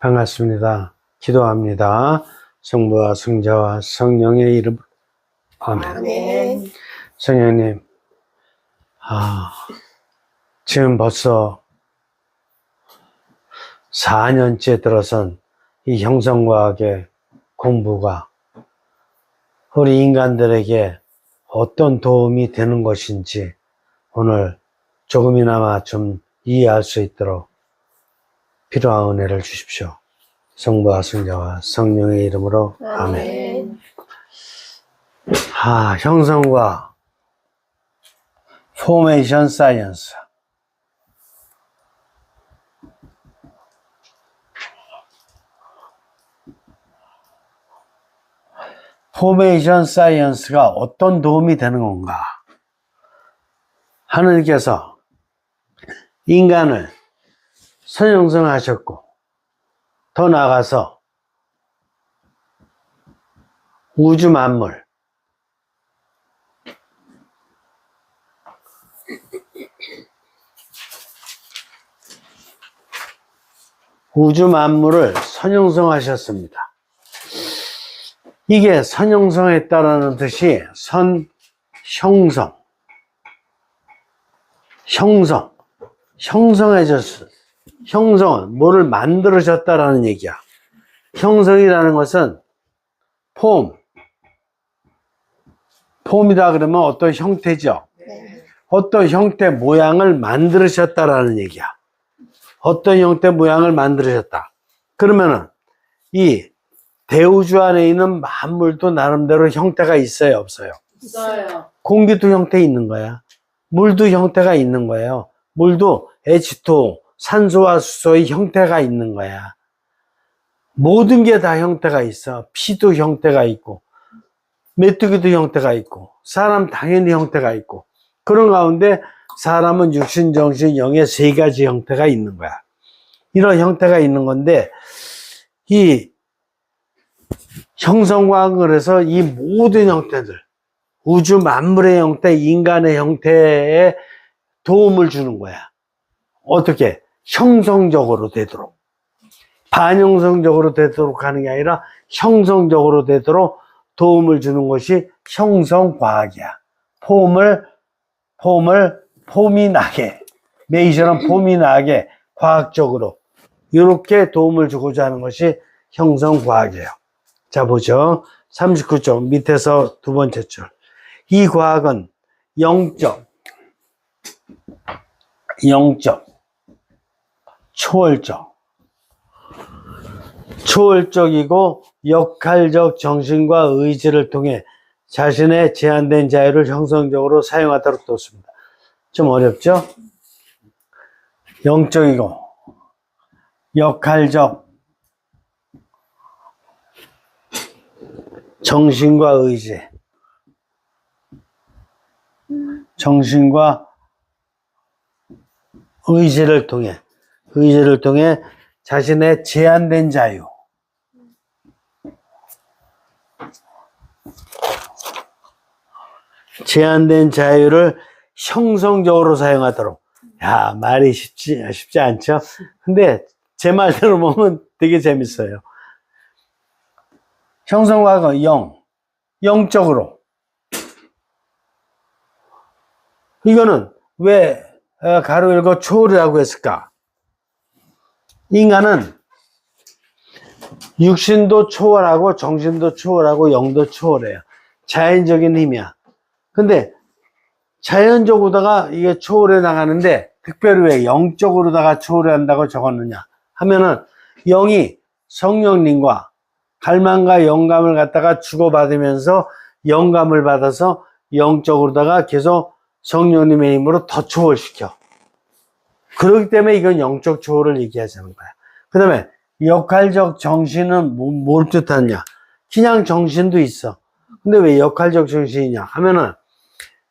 반갑습니다. 기도합니다. 성부와 성자와 성령의 이름. 아멘. 아멘. 성령님, 지금 벌써 4년째 들어선 이 형성과학의 공부가 우리 인간들에게 어떤 도움이 되는 것인지 오늘 조금이나마 좀 이해할 수 있도록 필요한 은혜를 주십시오. 성부와 성자와 성령의 이름으로 아멘. 형성과 포메이션 사이언스. 포메이션 사이언스가 어떤 도움이 되는 건가? 하느님께서 인간을 선형성하셨고, 더 나아가서 우주 만물, 우주 만물을 선형성하셨습니다. 이게 선형성했다라는 뜻이 형성해졌어. 형성은 뭐를 만들어졌다라는 얘기야. 형성이라는 것은 폼이다 그러면 어떤 형태죠. 어떤 형태 모양을 만들으셨다라는 얘기야. 어떤 형태 모양을 만들으셨다. 그러면은 이 대우주 안에 있는 만물도 나름대로 형태가 있어요, 없어요? 있어요. 공기도 형태 있는 거야. 물도 형태가 있는 거예요. 물도 H2O, 산소와 수소의 형태가 있는 거야. 모든 게 다 형태가 있어. 피도 형태가 있고, 메뚜기도 형태가 있고, 사람 당연히 형태가 있고, 그런 가운데 사람은 육신, 정신, 영의 세 가지 형태가 있는 거야. 이런 형태가 있는 건데, 이 형성과학을 해서 이 모든 형태들, 우주 만물의 형태, 인간의 형태에 도움을 주는 거야. 어떻게? 형성적으로 되도록. 반형성적으로 되도록 하는 게 아니라 형성적으로 되도록 도움을 주는 것이 형성과학이야. 폼이 나게, 메이저는 폼이 나게 과학적으로 이렇게 도움을 주고자 하는 것이 형성과학이에요. 자, 보죠. 39쪽 밑에서 두 번째 줄. 이 과학은 영적, 초월적이고 역할적 정신과 의지를 통해 자신의 제한된 자유를 형성적으로 사용하도록 뒀습니다. 좀 어렵죠? 영적이고 역할적 정신과 의지를 통해 자신의 제한된 자유를 형성적으로 사용하도록. 야, 말이 쉽지 않죠? 근데 제 말대로 보면 되게 재밌어요. 형성과학은 영적으로. 이거는 왜 가로 열고 초월이라고 했을까? 인간은 육신도 초월하고 정신도 초월하고 영도 초월해요. 자연적인 힘이야. 근데 자연적으로다가 이게 초월해 나가는데 특별히 왜 영적으로다가 초월해 한다고 적었느냐 하면은 영이 성령님과 갈망과 영감을 갖다가 주고받으면서 영감을 받아서 영적으로다가 계속 성령님의 힘으로 더 초월시켜. 그렇기 때문에 이건 영적 초월을 얘기하자는 거야. 그 다음에 역할적 정신은 뭘 뜻하냐? 그냥 정신도 있어. 근데 왜 역할적 정신이냐 하면은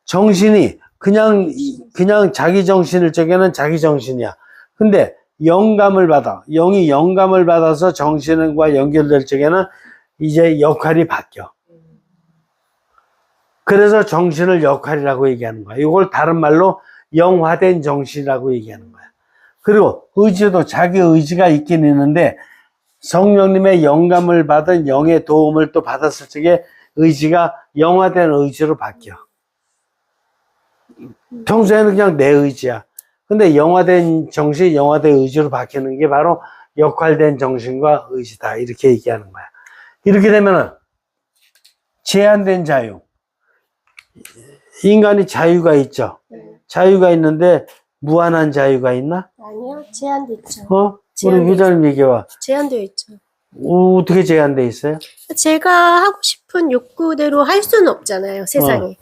정신이 그냥 자기 정신일 적에는 자기 정신이야. 근데 영감을 받아. 영이 영감을 받아서 정신과 연결될 적에는 이제 역할이 바뀌어. 그래서 정신을 역할이라고 얘기하는 거야. 이걸 다른 말로 영화된 정신이라고 얘기하는 거야. 그리고 의지도 자기 의지가 있긴 있는데 성령님의 영감을 받은 영의 도움을 또 받았을 적에 의지가 영화된 의지로 바뀌어. 평소에는 그냥 내 의지야. 근데 영화된 정신, 영화된 의지로 바뀌는 게 바로 역할된 정신과 의지다. 이렇게 얘기하는 거야. 이렇게 되면은 제한된 자유. 인간이 자유가 있죠. 자유가 있는데 무한한 자유가 있나? 아니요, 제한돼 있죠. 우리 회장님 얘기해봐. 제한되어 있죠. 어떻게 제한돼 있어요? 제가 하고 싶은 욕구대로 할 수는 없잖아요, 세상에.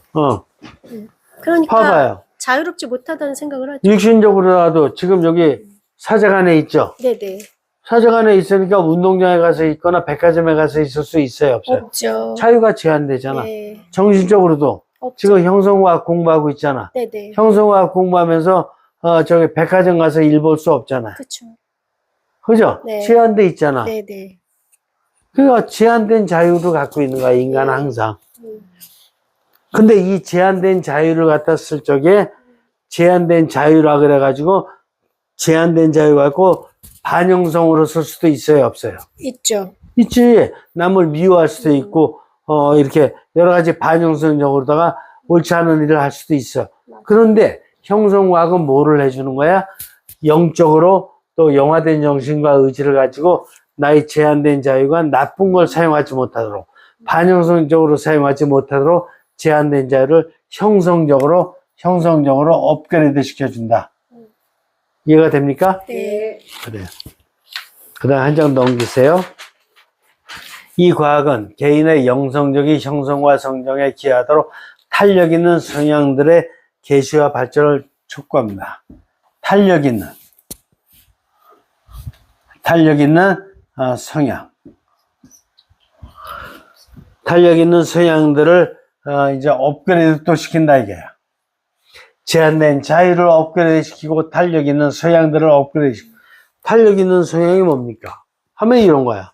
그러니까 봐봐요. 자유롭지 못하다는 생각을 하죠. 육신적으로라도 지금 여기 사제관에 있죠? 네네. 사제관에 있으니까 운동장에 가서 있거나 백화점에 가서 있을 수 있어요, 없어요? 없죠. 자유가 제한되잖아. 네. 정신적으로도 없죠. 지금 형성과학 공부하고 있잖아. 네네. 형성과학 공부하면서 저기 백화점 가서 일 볼 수 없잖아. 그쵸. 그죠? 네. 제한돼 있잖아. 네네. 그러니까 제한된 자유를 갖고 있는 거야, 인간은 항상. 음. 근데 이 제한된 자유를 갖다 쓸 적에 제한된 자유라 그래가지고 제한된 자유 갖고 반영성으로 쓸 수도 있어요, 없어요? 있죠. 있지. 남을 미워할 수도 있고 이렇게 여러 가지 반영성적으로다가 옳지 않은 일을 할 수도 있어. 그런데 형성과학은 뭐를 해주는 거야? 영적으로 또 영화된 정신과 의지를 가지고 나의 제한된 자유가 나쁜 걸 사용하지 못하도록 반영성적으로 사용하지 못하도록 제한된 자유를 형성적으로 업그레이드 시켜준다. 이해가 됩니까? 네. 그래요. 그 다음 한 장 넘기세요. 이 과학은 개인의 영성적인 형성과 성장에 기여하도록 탄력 있는 성향들의 계시와 발전을 촉구합니다. 탄력 있는 성향. 탄력 있는 성향들을 이제 업그레이드 또 시킨다 이게요. 제한된 자유를 업그레이드 시키고 탄력 있는 성향들을 업그레이드 시키고. 탄력 있는 성향이 뭡니까? 하면 이런 거야.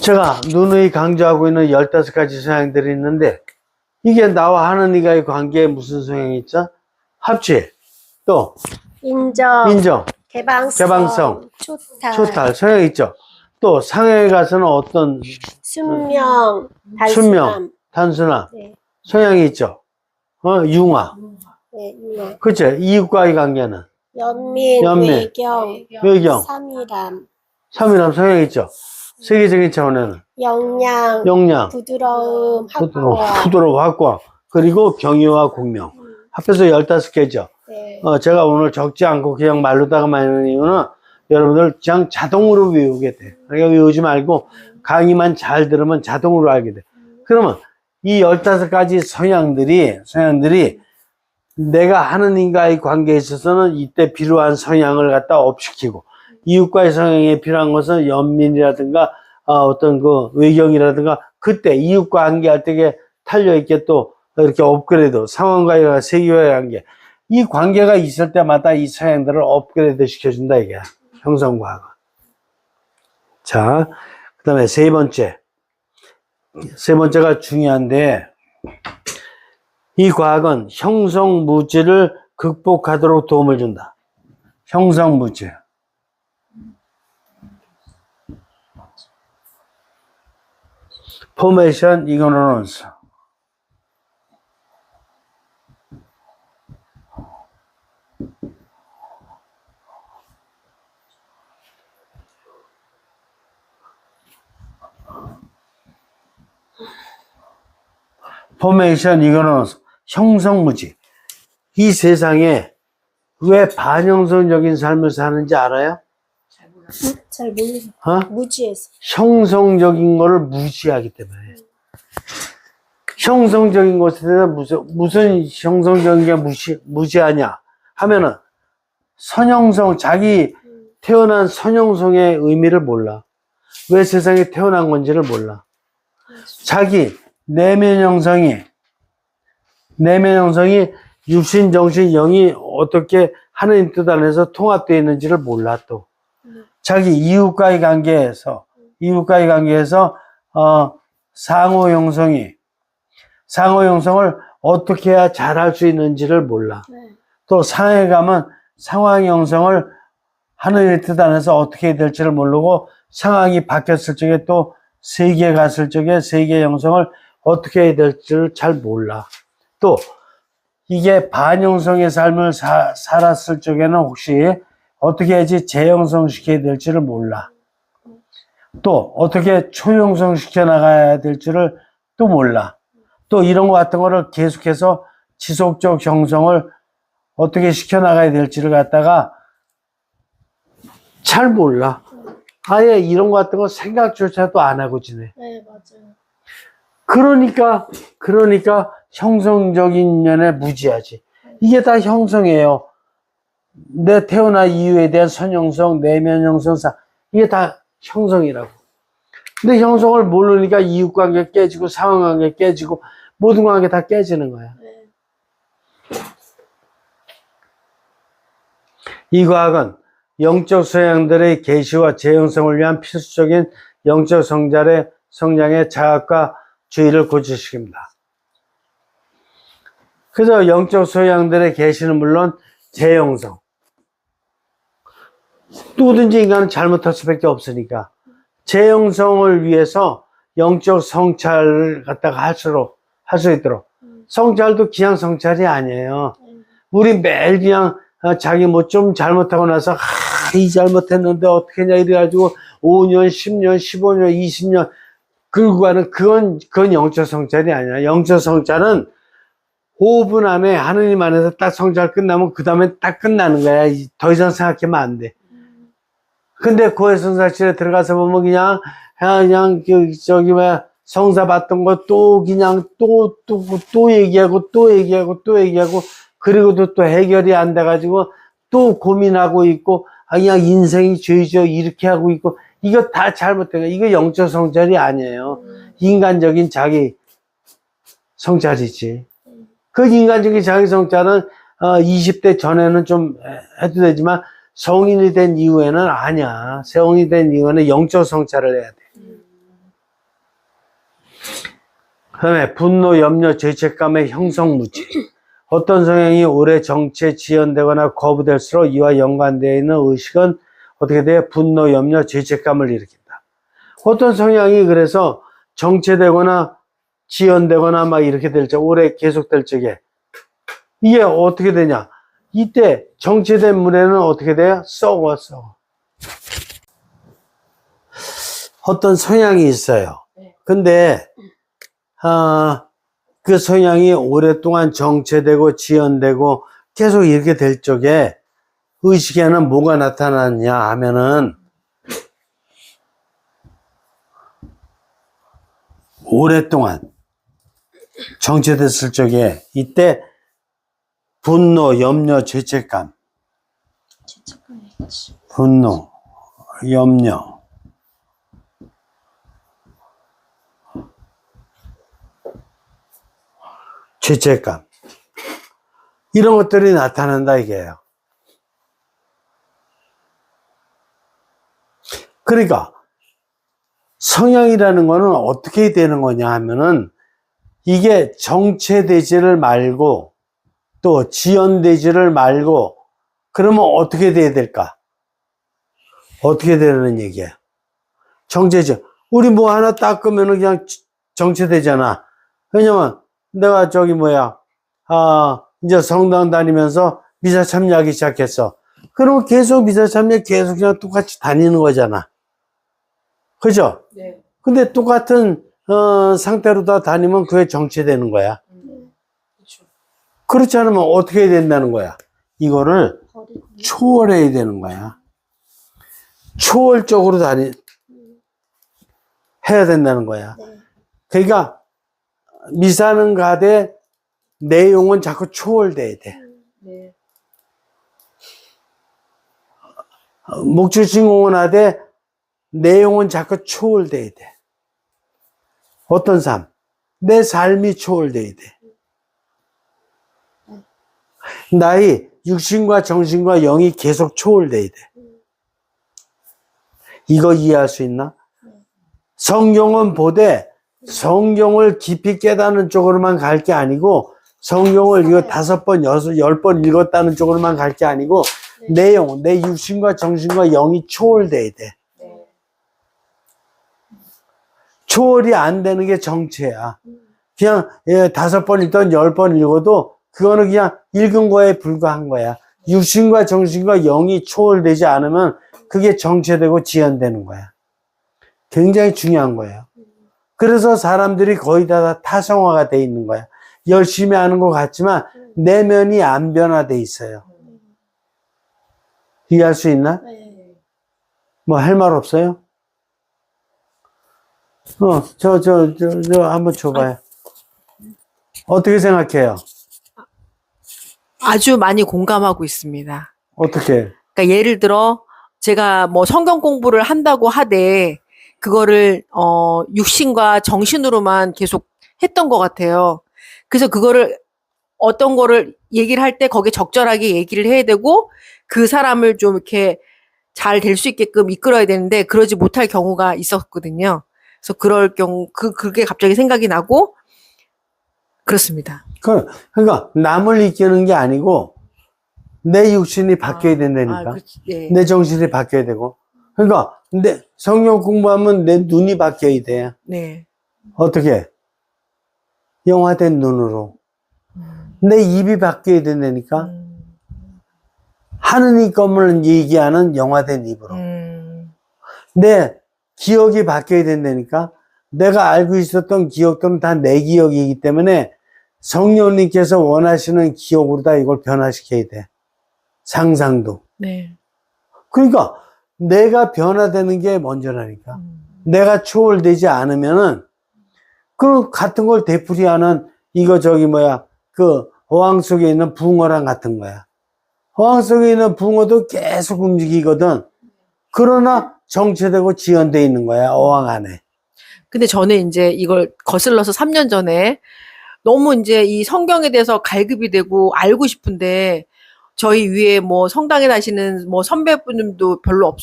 제가 누누이 강조하고 있는 15가지 성향들이 있는데 이게 나와 하느니가의 관계에 무슨 성향이 있죠? 합치, 또 인정, 개방성, 초탈 성향이 있죠. 또 상해에 가서는 어떤 순명, 단순함 네. 성향이 있죠. 융화. 네, 융화. 그치? 이웃과의 관계는 연민, 외경, 삼일함 성향이 있죠. 세계적인 차원에는 역량, 부드러움, 부드러움, 확고함, 그리고 경의와 공명. 합해서 15개죠. 네. 제가 오늘 적지 않고 그냥 말로다가 하는 이유는 여러분들 그냥 자동으로 외우게 돼. 그러니까 외우지 말고 강의만 잘 들으면 자동으로 알게 돼. 그러면 이 15가지 성향들이 내가 하느님과의 관계에 있어서는 이때 필요한 성향을 갖다 업시키고 이웃과의 성향에 필요한 것은 연민이라든가 어떤 그 외경이라든가 그때 이웃과 관계할 때에 탄력있게 또 이렇게 업그레이드 상황과의 세계와의 관계 이 관계가 있을 때마다 이 성향들을 업그레이드 시켜준다 이게 형성과학은. 자, 그 다음에 세 번째가 중요한데 이 과학은 형성무지를 극복하도록 도움을 준다. 형성무지. 포메이션 이그노런스. 포메이션 이그노런스. 형성무지. 이 세상에 왜 반형성적인 삶을 사는지 알아요? 잘 모르겠어요. 무지해서. 형성적인 거를 무시하기 때문에. 형성적인 것에 대해서 무슨 형성적인 게 무시하냐 하면은 자기 태어난 선형성의 의미를 몰라. 왜 세상에 태어난 건지를 몰라. 자기 내면 형성이 육신, 정신, 영이 어떻게 하느님 뜻 안에서 통합되어 있는지를 몰라 또. 자기 이웃과의 관계에서 상호 형성을 어떻게 해야 잘할 수 있는지를 몰라. 또 상해 가면 상황 형성을 하늘의 뜻 안에서 어떻게 해야 될지를 모르고 상황이 바뀌었을 적에 또 세계에 갔을 적에 세계 형성을 어떻게 해야 될지를 잘 몰라. 또 이게 반영성의 삶을 살았을 적에는 혹시 어떻게 해야지 재형성시켜야 될지를 몰라. 또 어떻게 초형성시켜 나가야 될지를 또 몰라. 또 이런 것 같은 거를 계속해서 지속적 형성을 어떻게 시켜 나가야 될지를 갖다가 잘 몰라. 아예 이런 것 같은 거 생각조차도 안 하고 지내. 네, 맞아요. 그러니까 형성적인 면에 무지하지. 이게 다 형성이에요. 내 태어나 이후에 대한 선형성, 내면 형성상, 이게 다 형성이라고. 근데 형성을 모르니까 이웃관계 깨지고 상황관계 깨지고 모든 관계 다 깨지는 거야. 네. 이 과학은 영적 소양들의 계시와 재형성을 위한 필수적인 영적 성장의 자각과 주의를 고치시킵니다. 그래서 영적 소양들의 계시는 물론 재형성. 누구든지 인간은 잘못할 수밖에 없으니까 재형성을 위해서 영적 성찰을 갖다가 할 수 있도록. 성찰도 그냥 성찰이 아니에요. 우리 매일 그냥 자기 뭐 좀 잘못하고 나서 이 잘못했는데 어떻게 냐 이래가지고 5년, 10년, 15년, 20년 끌고 가는 그건 영적 성찰이 아니야. 영적 성찰은 5분 안에 하느님 안에서 딱 성찰 끝나면 그 다음에 딱 끝나는 거야. 더 이상 생각하면 안 돼. 근데 고해성사실에 들어가서 보면 그냥 저기 뭐야 성사 받던 거 또 그냥 또 얘기하고 그리고도 또 해결이 안 돼가지고 또 고민하고 있고 그냥 인생이 죄죠 이렇게 하고 있고 이거 다 잘못된 거야. 이거 영적 성찰이 아니에요. 인간적인 자기 성찰이지. 그 인간적인 자기 성찰은 20대 전에는 좀 해도 되지만 성인이 된 이후에는 아니야. 성인이 된 이후에는 영적 성찰을 해야 돼. 그 다음에 분노, 염려, 죄책감의 형성무지. 어떤 성향이 오래 정체에 지연되거나 거부될수록 이와 연관되어 있는 의식은 어떻게 돼요? 분노, 염려, 죄책감을 일으킨다. 어떤 성향이 그래서 정체되거나 지연되거나 막 이렇게 될 적, 오래 계속될 적에 이게 어떻게 되냐? 이때 정체된 물에는 어떻게 돼요? 썩어. 어떤 성향이 있어요. 근데 그 성향이 오랫동안 정체되고 지연되고 계속 이렇게 될 적에 의식에는 뭐가 나타나냐 하면은 오랫동안 정체됐을 적에 이때 분노, 염려, 죄책감. 분노, 염려. 죄책감. 이런 것들이 나타난다 이게요. 그러니까 성향이라는 거는 어떻게 되는 거냐 하면은 이게 정체되지를 말고 또 지연되지를 말고 그러면 어떻게 돼야 될까? 어떻게 되는 얘기야? 정체죠. 우리 뭐 하나 닦으면 그냥 정체되잖아. 왜냐면 내가 이제 성당 다니면서 미사 참여하기 시작했어. 그러면 계속 미사 참여 계속 그냥 똑같이 다니는 거잖아. 그죠? 네. 근데 똑같은 상태로 다 다니면 그게 정체되는 거야. 그렇죠. 그렇지 않으면 어떻게 해야 된다는 거야? 이거를 초월해야 되는 거야. 초월적으로 해야 된다는 거야. 그러니까 미사는 가되 내용은 자꾸 초월돼야 돼. 네. 목주신공은 하되 내용은 자꾸 초월돼야 돼. 어떤 삶? 내 삶이 초월돼야 돼. 나의 육신과 정신과 영이 계속 초월돼야 돼. 이거 이해할 수 있나? 성경은 보되 성경을 깊이 깨닫는 쪽으로만 갈 게 아니고 성경을 이거 5번, 10번 읽었다는 쪽으로만 갈 게 아니고 내용, 내 육신과 정신과 영이 초월돼야 돼. 네. 초월이 안 되는 게 정체야. 그냥 5번 읽던 10번 읽어도 그거는 그냥 읽은 거에 불과한 거야. 육신과 정신과 영이 초월되지 않으면 그게 정체되고 지연되는 거야. 굉장히 중요한 거예요. 그래서 사람들이 거의 다 타성화가 돼 있는 거야. 열심히 하는 것 같지만 내면이 안 변화돼 있어요. 이해할 수 있나? 네. 뭐 할 말 없어요? 한번 줘봐요. 어떻게 생각해요? 아주 많이 공감하고 있습니다. 어떻게? 그러니까 예를 들어 제가 뭐 성경 공부를 한다고 하되 그거를 육신과 정신으로만 계속 했던 것 같아요. 그래서 그거를 어떤 거를 얘기를 할 때 거기에 적절하게 얘기를 해야 되고 그 사람을 좀 이렇게 잘 될 수 있게끔 이끌어야 되는데 그러지 못할 경우가 있었거든요. 그래서 그럴 경우 그게 갑자기 생각이 나고 그렇습니다. 그러니까 남을 이끄는 게 아니고 내 육신이 바뀌어야 된다니까. 네. 내 정신이 바뀌어야 되고. 그러니까 내 성경 공부하면 내 눈이 바뀌어야 돼. 네. 어떻게? 영화된 눈으로. 내 입이 바뀌어야 된다니까. 하느님 것을 얘기하는 영화된 입으로. 내 기억이 바뀌어야 된다니까. 내가 알고 있었던 기억들은 다 내 기억이기 때문에 성령님께서 원하시는 기억으로 다 이걸 변화시켜야 돼. 상상도. 네. 그러니까 내가 변화되는 게 먼저라니까. 내가 초월되지 않으면은 그 같은 걸 되풀이하는 이거 그 어항 속에 있는 붕어랑 같은 거야. 어항 속에 있는 붕어도 계속 움직이거든. 그러나 정체되고 지연돼 있는 거야, 어항 안에. 근데 저는 이제 이걸 거슬러서 3년 전에 너무 이제 이 성경에 대해서 갈급이 되고 알고 싶은데 저희 위에 뭐 성당에 다니시는 뭐 선배분들도 별로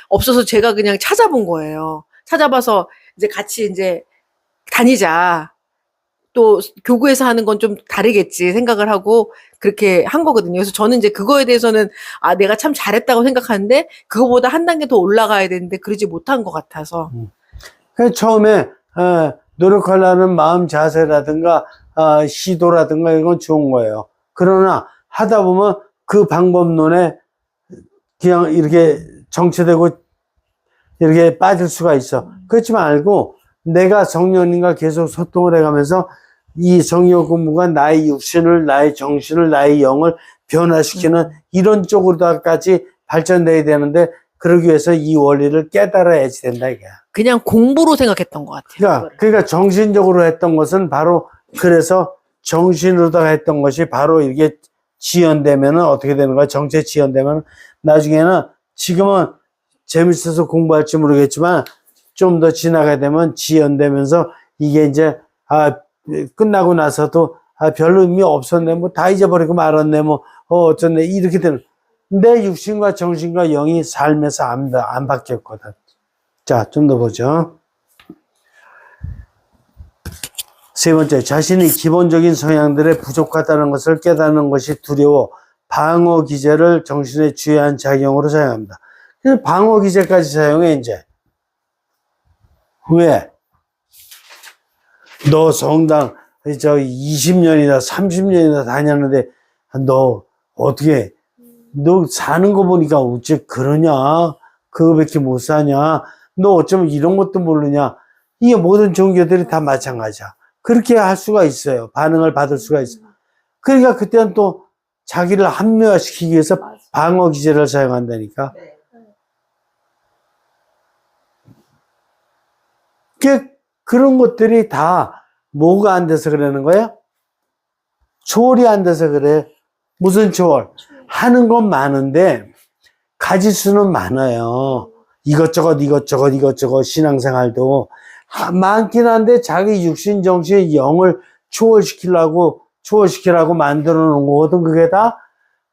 없어서 제가 그냥 찾아본 거예요. 찾아봐서 이제 같이 이제 다니자. 또 교구에서 하는 건 좀 다르겠지 생각을 하고 그렇게 한 거거든요. 그래서 저는 이제 그거에 대해서는 내가 참 잘했다고 생각하는데 그거보다 한 단계 더 올라가야 되는데 그러지 못한 것 같아서. 그래서 처음에 노력하려는 마음 자세라든가 시도라든가 이건 좋은 거예요. 그러나 하다 보면 그 방법론에 그냥 이렇게 정체되고 이렇게 빠질 수가 있어. 그렇지 말고 내가 성령님과 계속 소통을 해가면서 이 성령 공부가 나의 육신을, 나의 정신을, 나의 영을 변화시키는 이런 쪽으로까지 발전돼야 되는데 그러기 위해서 이 원리를 깨달아야지 된다 이거야. 그냥 공부로 생각했던 것 같아요. 그러니까 정신적으로 했던 것은 바로 그래서 정신으로다가 했던 것이 바로 이게 지연되면은 어떻게 되는 거야? 정체 지연되면 나중에는 지금은 재밌어서 공부할지 모르겠지만 좀 더 지나가게 되면 지연되면서 이게 이제 끝나고 나서도 별로 의미 없었네, 뭐 다 잊어버리고 말았네, 뭐 어쩌네 이렇게 되는. 내 육신과 정신과 영이 삶에서 안 바뀌었거든. 자, 좀 더 보죠. 세 번째, 자신이 기본적인 성향들에 부족하다는 것을 깨닫는 것이 두려워 방어 기제를 정신의 주요한 작용으로 사용합니다. 그래서 방어 기제까지 사용해 이제. 왜? 너 성당 20년이나 30년이나 다녔는데 너 어떻게 너 사는 거 보니까 어째 그러냐? 그거밖에 못 사냐? 너 어쩌면 이런 것도 모르냐? 이게 모든 종교들이 다 마찬가지야. 그렇게 할 수가 있어요. 반응을 받을 수가 있어. 그러니까 그때는 또 자기를 합리화시키기 위해서 방어 기제를 사용한다니까. 그런 것들이 다 뭐가 안 돼서 그러는 거야? 초월이 안 돼서 그래. 무슨 초월? 하는 건 많은데 가지수는 많아요. 이것저것 신앙생활도 많긴 한데 자기 육신 정신의 영을 초월시키라고 만들어 놓은 거거든 그게 다.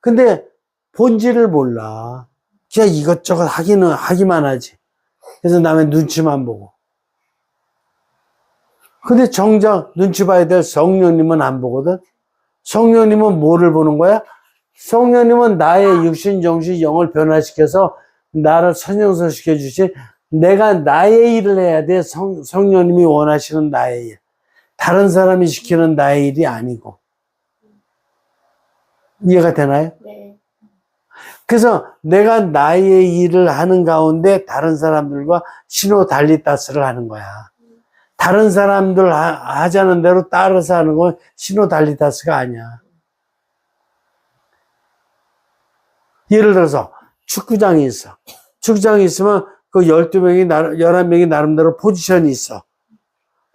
근데 본질을 몰라. 그냥 이것저것 하기만 하지. 그래서 남의 눈치만 보고. 근데 정작 눈치 봐야 될 성령님은 안 보거든. 성령님은 뭐를 보는 거야? 성령님은 나의 육신, 정신, 영을 변화시켜서 나를 선영서시켜 주시. 내가 나의 일을 해야 돼. 성령님이 원하시는 나의 일. 다른 사람이 시키는 나의 일이 아니고. 이해가 되나요? 네. 그래서 내가 나의 일을 하는 가운데 다른 사람들과 시노달리타스를 하는 거야. 다른 사람들 하자는 대로 따라서 하는 건 시노달리타스가 아니야. 예를 들어서 축구장이 있어. 축구장이 있으면 그 12명이, 11명이 나름대로 포지션이 있어.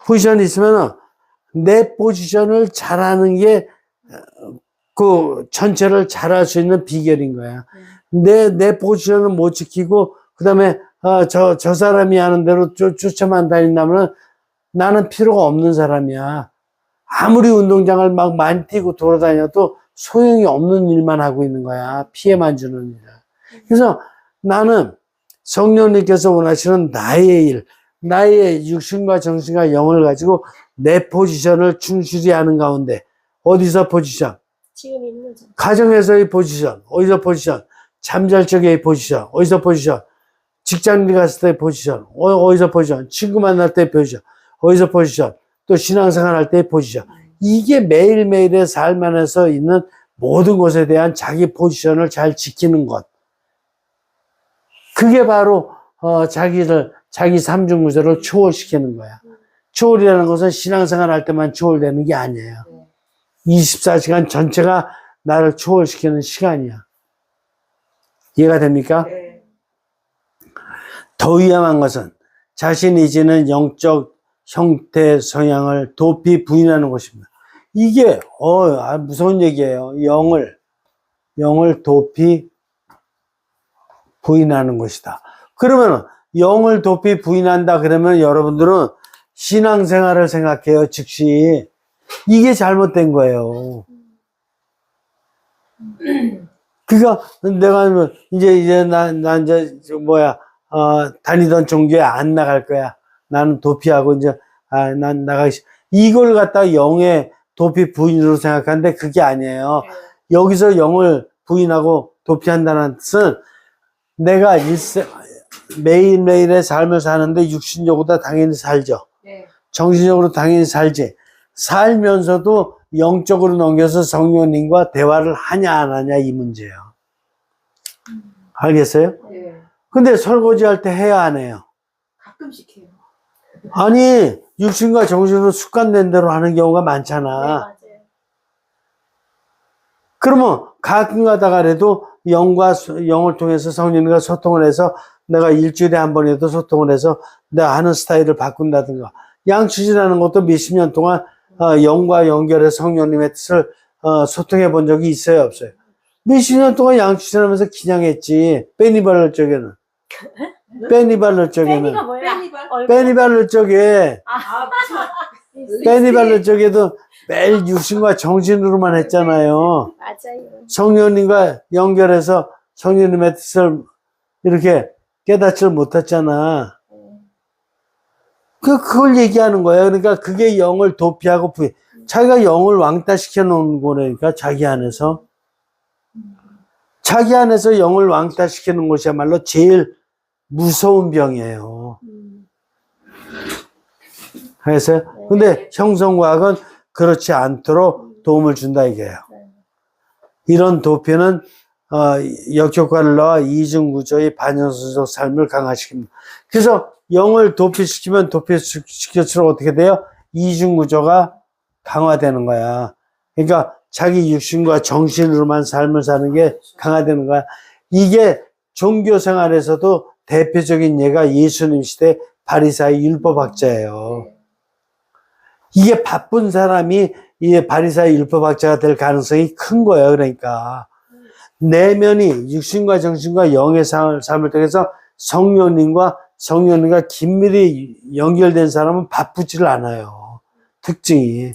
포지션이 있으면 내 포지션을 잘하는 게 그 전체를 잘할 수 있는 비결인 거야. 내 포지션을 못 지키고, 그 다음에, 저 사람이 하는 대로 쫓아만 다닌다면 나는 필요가 없는 사람이야. 아무리 운동장을 막 많이 뛰고 돌아다녀도 소용이 없는 일만 하고 있는 거야. 피해만 주는 일. 그래서 나는 성령님께서 원하시는 나의 일, 나의 육신과 정신과 영을 가지고 내 포지션을 충실히 하는 가운데, 어디서 포지션? 지금 있는 점. 가정에서의 포지션, 어디서 포지션? 잠잘 적의 포지션, 어디서 포지션? 직장일 갔을 때의 포지션, 어디서 포지션? 친구 만날 때의 포지션, 어디서 포지션? 또 신앙생활 할 때의 포지션. 이게 매일매일의 삶 안에서 있는 모든 것에 대한 자기 포지션을 잘 지키는 것. 그게 바로, 자기 삼중구조를 초월시키는 거야. 초월이라는 것은 신앙생활 할 때만 초월되는 게 아니에요. 24시간 전체가 나를 초월시키는 시간이야. 이해가 됩니까? 네. 더 위험한 것은 자신이 지닌 영적 형태 성향을 도피 부인하는 것입니다. 이게 무서운 얘기예요. 영을 도피 부인하는 것이다. 그러면 영을 도피 부인한다 그러면 여러분들은 신앙생활을 생각해요. 즉시 이게 잘못된 거예요. 그러니까 내가 이제 다니던 종교에 안 나갈 거야. 나는 도피하고 이제 난 나가기 이걸 갖다가 영의 도피 부인으로 생각하는데 그게 아니에요. 여기서 영을 부인하고 도피한다는 뜻은 내가 매일매일의 삶을 사는데 육신적으로 당연히 살죠. 네. 정신적으로 당연히 살지. 살면서도 영적으로 넘겨서 성령님과 대화를 하냐 안 하냐 이 문제예요. 알겠어요? 네. 근데 설거지할 때 해야 안 해요? 가끔씩 해요. 아니 육신과 정신으로 습관된 대로 하는 경우가 많잖아. 네, 맞아요. 그러면 가끔 가다가라도 영을 통해서 성령님과 소통을 해서 내가 일주일에 한 번이라도 소통을 해서 내가 하는 스타일을 바꾼다든가 양치질하는 것도 몇십 년 동안 영과 연결해서 성령님의 뜻을 소통해 본 적이 있어요 없어요? 몇십 년 동안 양치질하면서 기냥했지. 빼니 바를 적에는 빼니 바를 적에는 빼니가 뭐야? 얼굴? 빼니 바를 적에 빼니 바를 적에도 매일 육신과 정신으로만 했잖아요. 맞아요. 성령님과 연결해서 성령님의 뜻을 이렇게 깨닫지를 못했잖아. 그걸 얘기하는 거예요. 그러니까 그게 영을 도피하고 자기가 영을 왕따시켜 놓은 거니까 자기 안에서 영을 왕따시키는 것이야말로 제일 무서운 병이에요. 그래서 근데 형성과학은 그렇지 않도록 도움을 준다 이게요. 이런 도피는 역효과를 넣어 이중구조의 반영성적 삶을 강화시킵니다. 그래서 영을 도피시키면 도피시킬수록 어떻게 돼요? 이중구조가 강화되는 거야. 그러니까 자기 육신과 정신으로만 삶을 사는 게 강화되는 거야. 이게 종교 생활에서도 대표적인 예가 예수님 시대 바리사의 율법학자예요. 이게 바쁜 사람이 이 바리사의 율법학자가 될 가능성이 큰 거예요. 그러니까 내면이 육신과 정신과 영의 삶을 통해서 성령님과 긴밀히 연결된 사람은 바쁘지를 않아요. 특징이.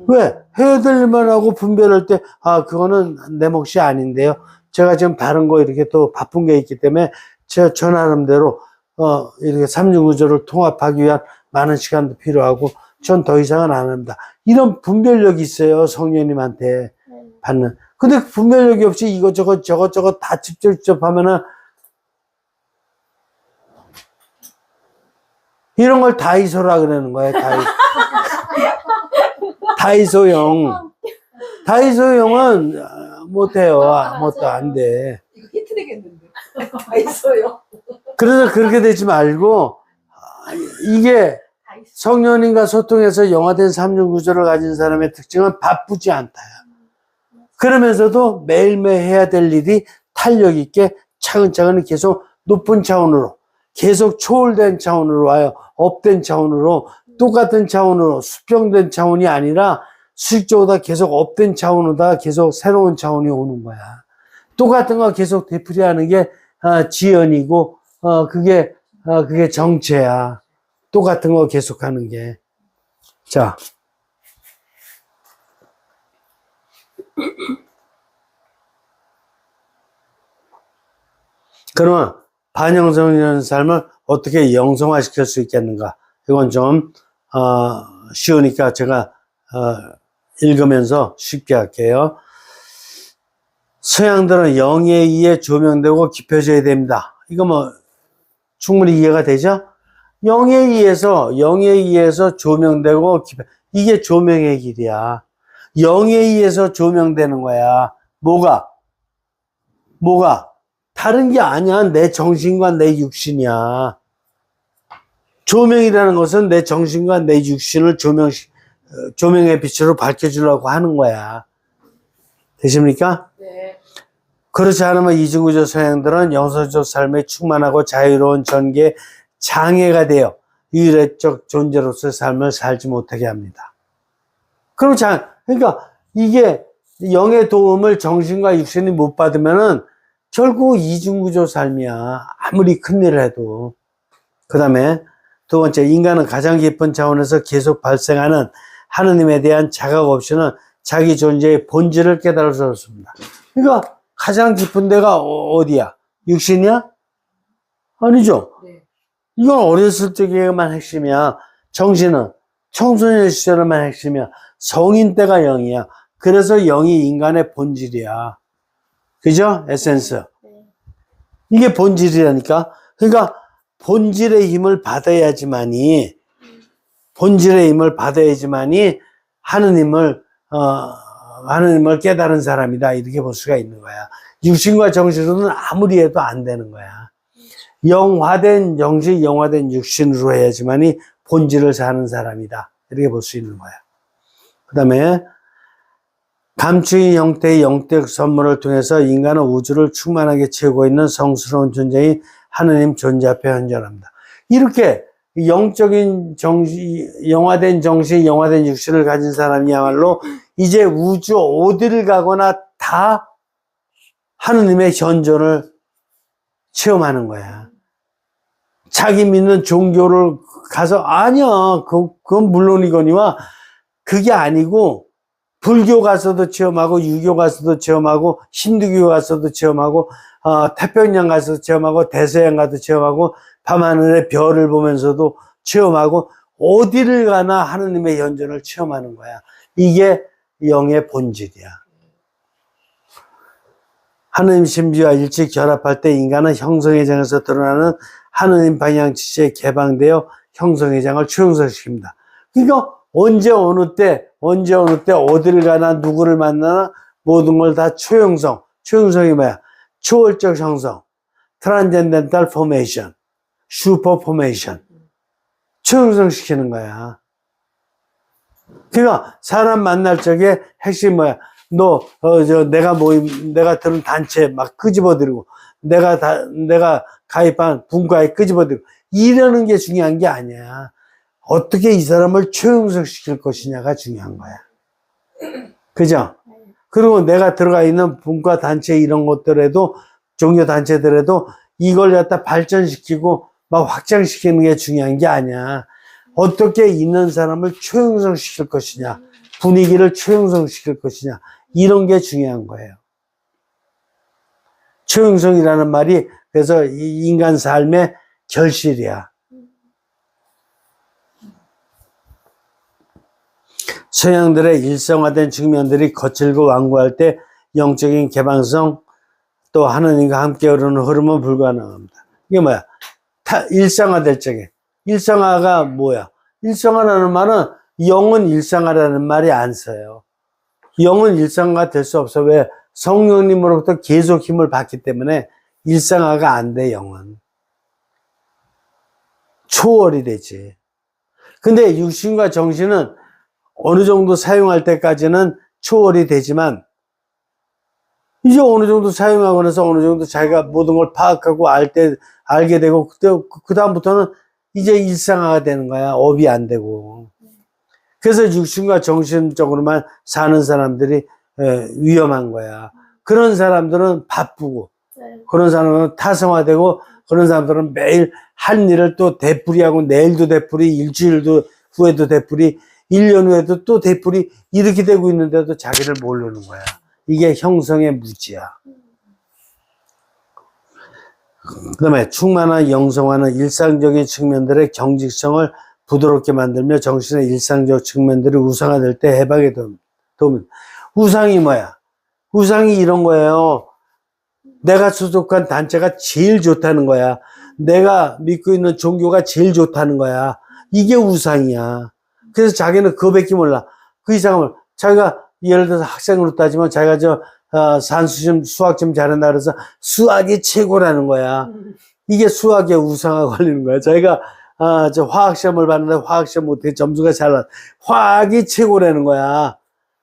왜? 해야 될 일만 하고 분별할 때, 그거는 내 몫이 아닌데요. 제가 지금 다른 거 이렇게 또 바쁜 게 있기 때문에 저 나름대로, 이렇게 삼중구조를 통합하기 위한 많은 시간도 필요하고, 전 더 이상은 안 합니다. 이런 분별력이 있어요. 성령님한테 받는. 근데 분별력이 없이 이것저것 저것저것 다 직접 하면은 이런 걸 다이소라 그러는 거예요. 다이소형. 다이소형은 못해요. 아무것도 안 돼. 이거 히트 되겠는데. 다 있어요. 그래서 그렇게 되지 말고 이게 성령님과 소통해서 영화된 삼중 구조를 가진 사람의 특징은 바쁘지 않다요. 그러면서도 매일매일 해야 될 일이 탄력 있게 차근차근 계속 높은 차원으로 계속 초월된 차원으로 와요. 업된 차원으로 똑같은 차원으로 수평된 차원이 아니라 수직적으로 계속 업된 차원으로다 계속 새로운 차원이 오는 거야. 똑같은 거 계속 되풀이하는 게 지연이고 그게 정체야. 똑같은 거 계속하는 게. 자. 그러면 반영성이라는 삶을 어떻게 영성화시킬 수 있겠는가? 이건 좀 쉬우니까 제가 읽으면서 쉽게 할게요. 서양들은 영에 의해 조명되고 깊어져야 됩니다. 이거 뭐 충분히 이해가 되죠? 영에 의해서 조명되고 이게 조명의 길이야. 영에 의해서 조명되는 거야. 뭐가? 다른 게 아니야. 내 정신과 내 육신이야. 조명이라는 것은 내 정신과 내 육신을 조명의 빛으로 밝혀주려고 하는 거야. 되십니까? 네. 그렇지 않으면 이중구조 서양들은 영성적 삶에 충만하고 자유로운 전개에 장애가 되어 유래적 존재로서의 삶을 살지 못하게 합니다. 그러니까 이게 영의 도움을 정신과 육신이 못 받으면은 결국 이중구조 삶이야. 아무리 큰 일을 해도. 그 다음에 두 번째, 인간은 가장 깊은 차원에서 계속 발생하는 하느님에 대한 자각 없이는 자기 존재의 본질을 깨달을 수 없습니다. 그러니까 가장 깊은 데가 어디야? 육신이야? 아니죠. 네. 이건 어렸을 적에만 핵심이야. 정신은 청소년 시절에만 핵심이야. 성인 때가 영이야. 그래서 영이 인간의 본질이야. 그죠? 에센스. 이게 본질이라니까. 그러니까 본질의 힘을 받아야지만이 하느님을 깨달은 사람이다. 이렇게 볼 수가 있는 거야. 육신과 정신으로는 아무리 해도 안 되는 거야. 영화된 정신, 영화된 육신으로 해야지만이 본질을 사는 사람이다. 이렇게 볼 수 있는 거야. 그 다음에 감추인 형태의 영적 선물을 통해서 인간은 우주를 충만하게 채우고 있는 성스러운 존재인 하느님 존재 앞에 현존합니다. 이렇게 영적인 정신, 영화된 정신, 영화된 육신을 가진 사람이야말로 이제 우주 어디를 가거나 다 하느님의 현존을 체험하는 거야. 자기 믿는 종교를 가서 아니야. 그건 물론이거니와 그게 아니고 불교 가서도 체험하고 유교 가서도 체험하고 힌두교 가서도 체험하고 태평양 가서도 체험하고 대서양 가서도 체험하고 밤하늘의 별을 보면서도 체험하고 어디를 가나 하느님의 현존을 체험하는 거야. 이게 영의 본질이야. 하느님 신비와 일찍 결합할 때 인간은 형성의 장에서 드러나는 하느님 방향 지시에 개방되어 형성의 장을 초형성시킵니다. 그러니까 언제 어느 때 어디를 가나 누구를 만나나 모든 걸 다 초형성. 초형성이 뭐야? 초월적 형성. 트랜젠덴탈 포메이션. 슈퍼 포메이션. 초형성 시키는 거야. 그러니까 사람 만날 적에 핵심 뭐야? 내가 들은 단체 막 끄집어들이고, 내가 가입한 분과에 끄집어들이고, 이러는 게 중요한 게 아니야. 어떻게 이 사람을 초형성시킬 것이냐가 중요한 거야. 그죠? 그리고 내가 들어가 있는 분과 단체 이런 것들에도, 종교 단체들에도 이걸 갖다 발전시키고 막 확장시키는 게 중요한 게 아니야. 어떻게 있는 사람을 초형성시킬 것이냐, 분위기를 초형성시킬 것이냐, 이런 게 중요한 거예요. 초형성이라는 말이 그래서 이 인간 삶의 결실이야. 서양들의 일성화된 측면들이 거칠고 완고할 때 영적인 개방성, 또 하나님과 함께 흐르는 흐름은 불가능합니다. 이게 뭐야? 일상화될 적에. 일상화가 뭐야? 일상화라는 말은 영은 일상화라는 말이 안 써요. 영은 일상화가 될 수 없어. 왜? 성령님으로부터 계속 힘을 받기 때문에 일상화가 안 돼, 영은. 초월이 되지. 근데 육신과 정신은 어느 정도 사용할 때까지는 초월이 되지만, 이제 어느 정도 사용하고 나서 어느 정도 자기가 모든 걸 파악하고 알게 되고, 그다음부터는 이제 일상화가 되는 거야. 업이 안 되고. 그래서 육신과 정신적으로만 사는 사람들이 위험한 거야. 그런 사람들은 바쁘고, 그런 사람은 타성화되고, 그런 사람들은 매일 한 일을 또 되풀이하고, 내일도 되풀이, 일주일도 후에도 되풀이, 1년 후에도 또 되풀이, 이렇게 되고 있는데도 자기를 모르는 거야. 이게 형성의 무지야. 그 다음에 충만한 영성화는 일상적인 측면들의 경직성을 부드럽게 만들며 정신의 일상적 측면들이 우상화될 때 해방에 도움이. 우상이 뭐야? 우상이 이런 거예요. 내가 소속한 단체가 제일 좋다는 거야. 내가 믿고 있는 종교가 제일 좋다는 거야. 이게 우상이야. 그래서 자기는 그거밖에 몰라. 그 이상을 자기가 예를 들어서 학생으로 따지면 자기가 산수심 수학 좀 잘한다 그래서 수학이 최고라는 거야. 이게 수학에 우상화 걸리는 거야. 자기가 저 화학시험을 봤는데 화학시험 못해 점수가 잘 나. 화학이 최고라는 거야.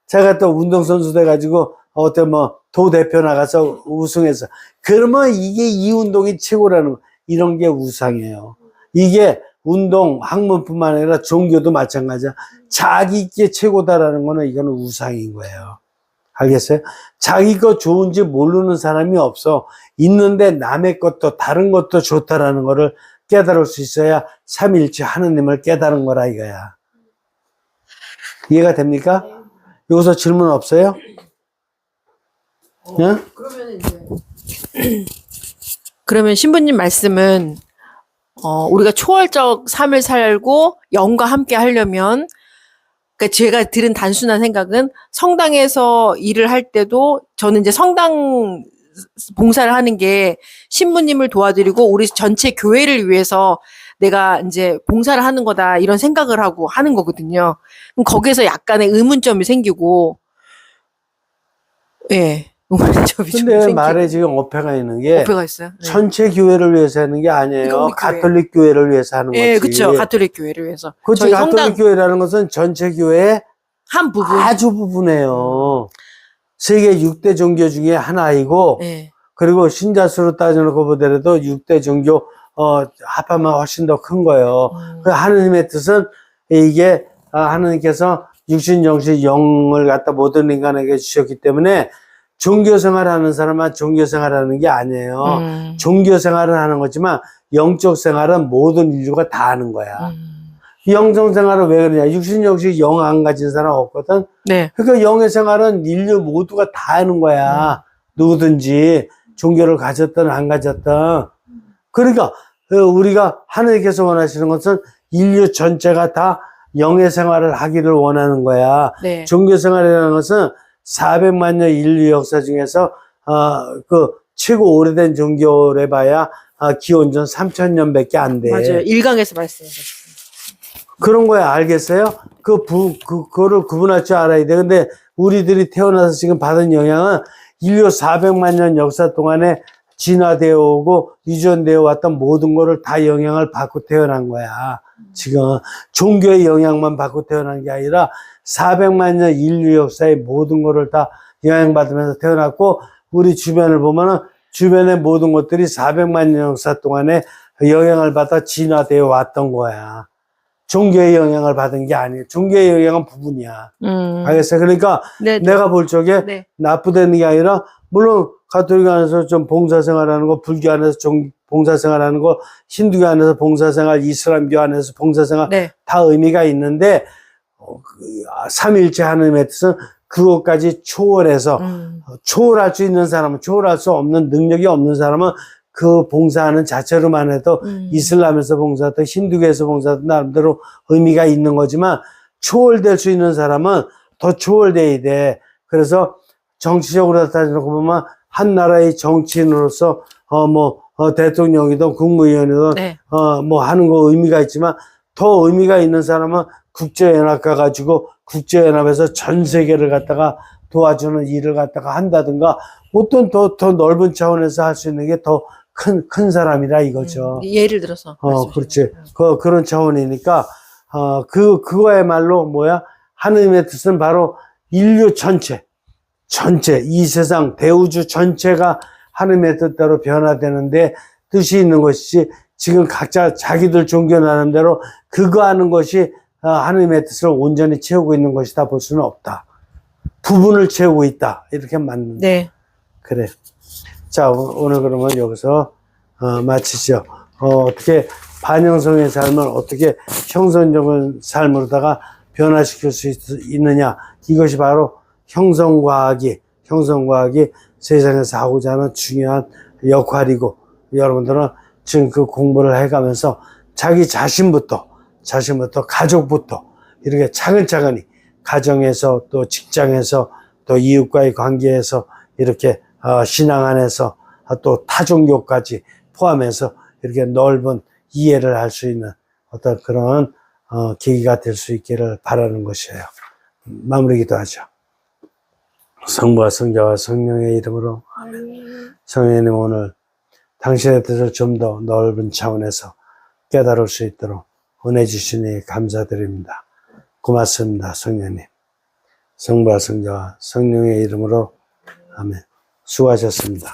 자기가 또 운동선수 돼가지고 어떤 도 대표 나가서 우승해서 그러면 이게 이 운동이 최고라는 거. 이런 게 우상이에요. 이게 운동, 학문뿐만 아니라 종교도 마찬가지야. 자기께 최고다라는 거는 이거는 우상인 거예요. 알겠어요? 자기 거 좋은지 모르는 사람이 없어. 있는데 남의 것도 다른 것도 좋다라는 거를 깨달을 수 있어야 삼위일체 하느님을 깨달은 거라 이거야. 이해가 됩니까? 여기서 질문 없어요? 응? 그러면 신부님 말씀은 우리가 초월적 삶을 살고 영과 함께 하려면, 그러니까 제가 들은 단순한 생각은 성당에서 일을 할 때도 저는 이제 성당 봉사를 하는 게 신부님을 도와드리고 우리 전체 교회를 위해서 내가 이제 봉사를 하는 거다 이런 생각을 하고 하는 거거든요. 그럼 거기에서 약간의 의문점이 생기고, 예. 의문점이 좀 근데 생기고. 말에 지금 어폐가 있는 게 어폐가 있어요. 네. 전체 교회를 위해서 하는 게 아니에요. 그러니까 우리 교회. 가톨릭 교회를 위해서 하는 거지. 예, 그렇죠. 가톨릭 교회를 위해서. 그렇지. 저희 가톨릭 성당 교회라는 것은 전체 교회의 한 부분. 아주 부분이에요. 세계 6대 종교 중에 하나이고, 예. 그리고 신자수로 따져놓고 보더라도 6대 종교 합하면 훨씬 더 큰 거예요. 그 하느님의 뜻은 이게 하느님께서 육신, 정신, 영을 갖다 모든 인간에게 주셨기 때문에 종교생활 하는 사람은 종교생활 하는 게 아니에요. 종교생활은 하는 거지만 영적 생활은 모든 인류가 다 하는 거야. 영성 생활은 왜 그러냐? 육신, 정신, 영 안 가진 사람 없거든. 네. 그러니까 영의 생활은 인류 모두가 다 하는 거야. 누구든지 종교를 가졌든 안 가졌든. 그러니까 우리가 하느님께서 원하시는 것은 인류 전체가 다 영의 생활을 하기를 원하는 거야. 네. 종교 생활이라는 것은 400만 년 인류 역사 중에서 그 최고 오래된 종교를 해봐야 기원전 3000년밖에 안 돼. 맞아요. 일강에서 말씀하셨어요. 그런 거야. 알겠어요? 그거를 구분할 줄 알아야 돼. 근데 우리들이 태어나서 지금 받은 영향은 인류 400만 년 역사 동안에 진화되어 오고 유전되어 왔던 모든 거를 다 영향을 받고 태어난 거야. 지금 종교의 영향만 받고 태어난 게 아니라 400만 년 인류 역사의 모든 거를 다 영향받으면서 태어났고, 우리 주변을 보면은 주변의 모든 것들이 400만 년 역사 동안에 영향을 받아 진화되어 왔던 거야. 종교의 영향을 받은 게 아니에요. 종교의 영향은 부분이야. 알겠어요? 그러니까 네. 내가 볼 적에 네. 나쁘다는 게 아니라, 물론 가톨릭 안에서 좀 봉사생활하는 거, 불교 안에서 좀 봉사생활하는 거, 힌두교 안에서 봉사생활, 이슬람교 안에서 봉사생활, 네. 다 의미가 있는데, 삼일체 하느님의 뜻은 그것까지 초월해서 초월할 수 있는 사람은, 초월할 수 없는 능력이 없는 사람은 그 봉사하는 자체로만 해도 이슬람에서 봉사하든 힌두교에서 봉사하든 나름대로 의미가 있는 거지만, 초월될 수 있는 사람은 더 초월돼야 돼. 그래서 정치적으로 따지고 보면 한 나라의 정치인으로서 대통령이든 국무위원이든 네. 뭐 하는 거 의미가 있지만 더 의미가 있는 사람은 국제연합 가가지고 국제연합에서 전 세계를 갖다가 도와주는 일을 갖다가 한다든가 어떤 더 넓은 차원에서 할 수 있는 게 더 큰 사람이라 이거죠. 예를 들어서. 그렇지. 그런 차원이니까, 그거야말로 하느님의 뜻은 바로 인류 전체, 이 세상, 대우주 전체가 하느님의 뜻대로 변화되는데 뜻이 있는 것이지, 지금 각자 자기들 종교 나름대로 그거 하는 것이 하느님의 뜻을 온전히 채우고 있는 것이다 볼 수는 없다. 부분을 채우고 있다. 이렇게 맞는다. 네. 그래. 자, 오늘 그러면 여기서 마치죠. 어떻게 반영성의 삶을 어떻게 형성적인 삶으로다가 변화시킬 수 있느냐. 이것이 바로 형성과학이 세상에서 하고자 하는 중요한 역할이고, 여러분들은 지금 그 공부를 해가면서 자기 자신부터 가족부터 이렇게 차근차근히 가정에서 또 직장에서 또 이웃과의 관계에서 이렇게 신앙 안에서 또 타종교까지 포함해서 이렇게 넓은 이해를 할 수 있는 어떤 그런 계기가 될 수 있기를 바라는 것이에요. 마무리 기도하죠. 성부와 성자와 성령의 이름으로 성령님, 오늘 당신의 뜻을 좀 더 넓은 차원에서 깨달을 수 있도록 은혜 주시니 감사드립니다. 고맙습니다. 성령님. 성부와 성자와 성령의 이름으로 아멘. 수고하셨습니다.